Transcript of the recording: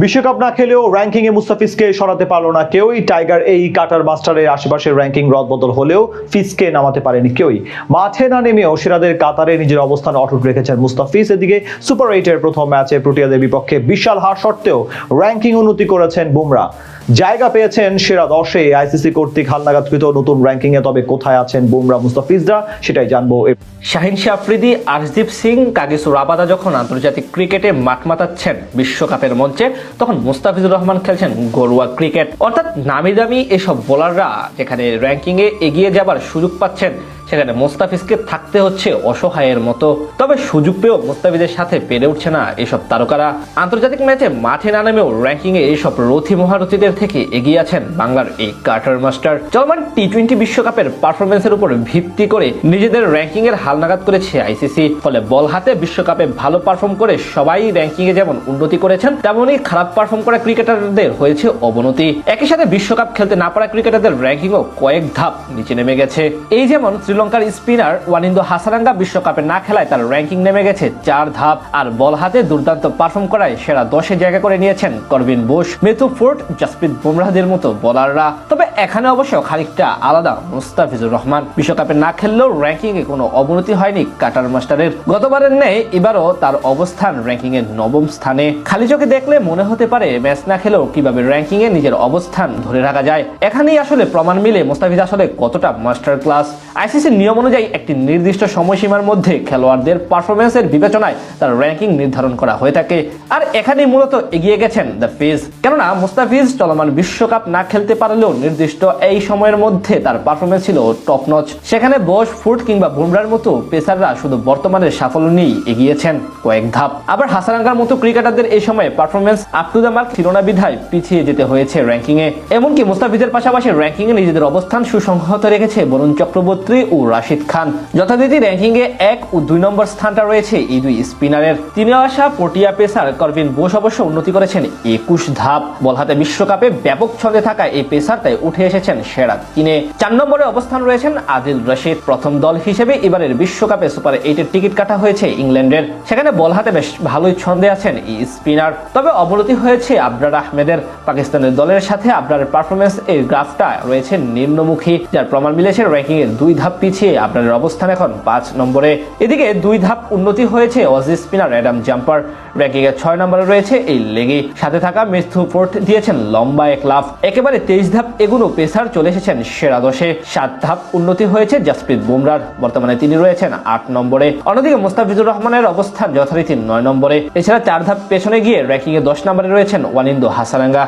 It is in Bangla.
বিশ্বকাপ না খেলেও র্যাঙ্কিং এ মুস্তাফিজকে সরাতে পারলো না কেউই। টাইগার এই কাটার মাস্টারের আশেপাশের র্যাঙ্কিং রদবদল হলেও ফিজকে নামাতে পারেনি কেউই। মাঠে না নেমেও সেরাদের কাতারে নিজের অবস্থান অটুট রেখেছেন মুস্তাফিজ। এদিকে সুপার 8-এর প্রথম ম্যাচে প্রোটিয়াদের বিপক্ষে বিশাল হার সত্ত্বেও র্যাঙ্কিং উন্নতি করেছেন বুমরা। জায়গা পেয়েছেন সেরা 10-এ আইসিসি কর্তৃক হালনাগাদকৃত নতুন র্যাঙ্কিং এ। তবে কোথায় আছেন বুমরা মুস্তাফিজরা সেটাই জানবো। শাহিন শাহ আফ্রিদি, আরশদীপ সিং, কাগিসো রাবাদা যখন আন্তর্জাতিক ক্রিকেটে মাঠ মাতাচ্ছেন বিশ্বকাপের মঞ্চে, তখন মুস্তাফিজুর রহমান খেলছেন ঘরোয়া ক্রিকেট। অর্থাৎ নামি দামি এসব বোলাররা যেখানে র্যাঙ্কিং এ এগিয়ে যাবার সুযোগ পাচ্ছেন, সেখানে মুস্তাফিজকে থাকতে হচ্ছে অসহায়ের মতো। তবে সুযোগ পেয়েও মুস্তাফিজের সাথে পেরে উঠছে না এসব তারকারা। আন্তর্জাতিক ম্যাচে মাঠে না নামেও র্যাঙ্কিং এ এইসব রথি মহারথীদের থেকে এগিয়ে আছেন বাংলার এই কাটার মাস্টার। চলমান টি-20 বিশ্বকাপের পারফরমেন্সের উপর ভিত্তি করে নিজেদের র্যাঙ্কিং এর হালনাগাদ করেছে আইসিসি। ফলে বল হাতে বিশ্বকাপে ভালো পারফর্ম করে সবাই র্যাঙ্কিং এ যেমন উন্নতি করেছেন, তেমনই খারাপ পারফর্ম করা ক্রিকেটারদের হয়েছে অবনতি। একই সাথে বিশ্বকাপ খেলতে না পারা ক্রিকেটারদের র্যাঙ্কিংও কয়েক ধাপ নিচে নেমে গেছে। এই যেমন শ্রীলঙ্কার স্পিনার ওয়ানিন্দো হাসারাঙ্গা বিশ্বকাপে না খেলায় তার র্যাঙ্কিং নেমে গেছে 4 ধাপ। আর বল হাতে দুর্দান্ত পারফর্ম করায় সেরা 10-এ জায়গা করে নিয়েছেন Corbin Bosch, Matthew Ford, Jasprit বুমরাহদের মতো বোলাররা। তবে এখানে অবশ্য খানিকটা আলাদা মুস্তাফিজুর রহমান। বিশ্বকাপে না খেললেও র্যাঙ্কিং এ কোনো অবনতি হয়নি কাটার মাস্টারের। গতবারের ন্যায় এবারও তার অবস্থান র্যাঙ্কিং এর 9ম স্থানে। খালি চোখে দেখলে মনে হতে পারে ম্যাচ না খেলেও কিভাবে র্যাঙ্কিং এ নিজের অবস্থান ধরে রাখা যায়। এখানেই আসলে প্রমাণ মিলে মুস্তাফিজ আসলে কতটা মাস্টার ক্লাস। আইসিসি নিয়ম অনুযায়ী একটি নির্দিষ্ট সময়সীমার মধ্যে খেলোয়াড়দের পারফরমেন্সের বিবেচনায় তার র্যাঙ্কিং নির্ধারণ করা হয়ে থাকে। আর এখানেই মূলত এগিয়ে গেছেন দ্য ফিজ। কেননা মুস্তাফিজ চলমান বিশ্বকাপ না খেলতে পারলেও নির্দিষ্ট এই সময়ের মধ্যে তার পারফরমেন্স ছিল টপ নচ। সেখানে বোস, ফুড কিংবা বুমরার মতো পেসাররা শুধু বর্তমানের সাফল্য নিয়েই এগিয়েছেন কয়েক ধাপ। আবার হাসারাঙ্গার মতো ক্রিকেটারদের এই সময় performance up to the mark ছিল না বিধায় পিছিয়ে যেতে হয়েছে র্যাঙ্কিং এ। এমনকি মুস্তাফিজের পাশাপাশি র্যাঙ্কিং এ নিজেদের অবস্থান সুসংহত রেখেছে বরুণ চক্রবর্তী ও রাশিদ খান। যথারীতি র্যাঙ্কিং এ 1 ও 2 নম্বর স্থানটা রয়েছে এই দুই স্পিনারের। তিনি আসা প্রোটিয়া পেসার করবিন বোস অবশ্য উন্নতি করেছেন 21 ধাপ। বল হাতে বিশ্বকাপে ব্যাপক ছন্দে থাকা এই পেসার তাই উঠে এসেছেন সেরা 3-এ। 4 নম্বরে অবস্থান রয়েছেন আদিল রশিদ। প্রথম দল হিসেবে এবারের বিশ্বকাপে সুপার 8-এর টিকিট কাটা হয়েছে ইংল্যান্ডের। সেখানে বল হাতে বেশ ভালোই ছন্দে আছেন এই স্পিনার। তবে অবনতি হয়েছে আবরার আহমেদের। পাকিস্তানের দলের সাথে আবরারের পারফরমেন্স এর গ্রাফটা রয়েছে নিম্নমুখী, যার প্রমাণ মিলেছে র্যাঙ্কিং এর 2 ধাপ পিছিয়ে আবরারের অবস্থান এখন 5 নম্বরে। এদিকে 2 ধাপ উন্নতি হয়েছে Aussie spinner Adam jumper. Ranking এর 6 নম্বরে রয়েছে এই লেগি। সাথে থাকা ম্যাথিউ ফোর্ড দিয়েছেন লম্বা এক লাফ। একেবারে 23 ধাপ এগুলো পেসার চলে এসেছেন সেরা 10-এ। 7 ধাপ উন্নতি হয়েছে জাসপ্রীত বুমরার। বর্তমানে তিনি রয়েছেন 8 নম্বরে। অন্যদিকে মুস্তাফিজুর রহমানের অবস্থান যথারীতি 9 নম্বরে। এছাড়া 4 ধাপ পেছনে গিয়ে র্যাঙ্কিং এ 10 নম্বরে রয়েছেন ওয়ানিন্দো হাসারাঙ্গা।